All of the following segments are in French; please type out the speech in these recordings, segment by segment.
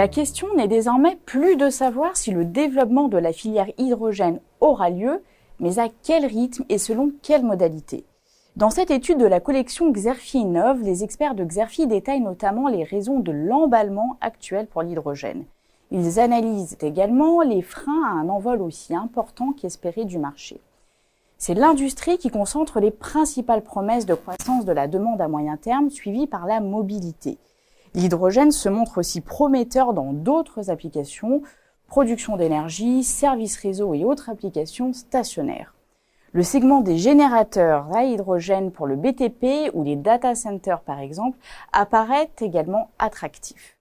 La question n'est désormais plus de savoir si le développement de la filière hydrogène aura lieu, mais à quel rythme et selon quelles modalités. Dans cette étude de la collection Xerfi Innov, les experts de Xerfi détaillent notamment les raisons de l'emballement actuel pour l'hydrogène. Ils analysent également les freins à un envol aussi important qu'espéré du marché. C'est l'industrie qui concentre les principales promesses de croissance de la demande à moyen terme, suivie par la mobilité. L'hydrogène se montre aussi prometteur dans d'autres applications, production d'énergie, services réseau et autres applications stationnaires. Le segment des générateurs à hydrogène pour le BTP ou les data centers par exemple apparaît également attractif.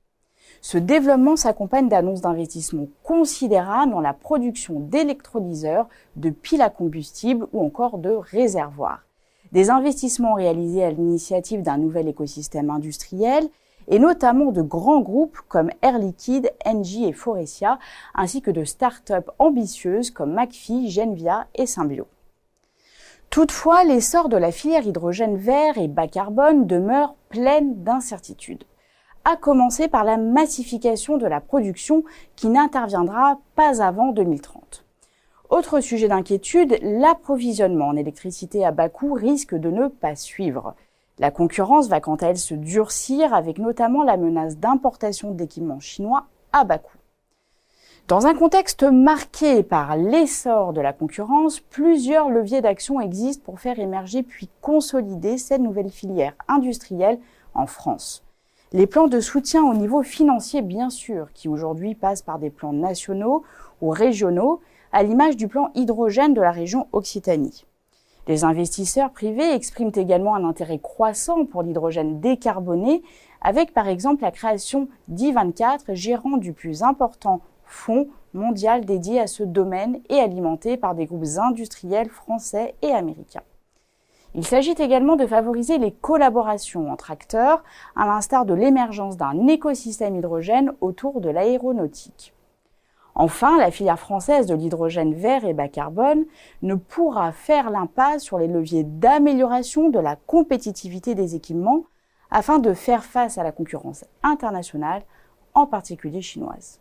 Ce développement s'accompagne d'annonces d'investissements considérables dans la production d'électrolyseurs, de piles à combustible ou encore de réservoirs. Des investissements réalisés à l'initiative d'un nouvel écosystème industriel et notamment de grands groupes comme Air Liquide, Engie et Faurecia, ainsi que de start-up ambitieuses comme McPhy, Genvia et Symbio. Toutefois, l'essor de la filière hydrogène vert et bas carbone demeure pleine d'incertitudes, à commencer par la massification de la production qui n'interviendra pas avant 2030. Autre sujet d'inquiétude, l'approvisionnement en électricité à bas coût risque de ne pas suivre. La concurrence va quant à elle se durcir avec notamment la menace d'importation d'équipements chinois à bas coût. Dans un contexte marqué par l'essor de la concurrence, plusieurs leviers d'action existent pour faire émerger puis consolider cette nouvelle filière industrielle en France. Les plans de soutien au niveau financier, bien sûr, qui aujourd'hui passent par des plans nationaux ou régionaux, à l'image du plan hydrogène de la région Occitanie. Les investisseurs privés expriment également un intérêt croissant pour l'hydrogène décarboné, avec par exemple la création d'I24, gérant du plus important fonds mondial dédié à ce domaine et alimenté par des groupes industriels français et américains. Il s'agit également de favoriser les collaborations entre acteurs, à l'instar de l'émergence d'un écosystème hydrogène autour de l'aéronautique. Enfin, la filière française de l'hydrogène vert et bas carbone ne pourra faire l'impasse sur les leviers d'amélioration de la compétitivité des équipements afin de faire face à la concurrence internationale, en particulier chinoise.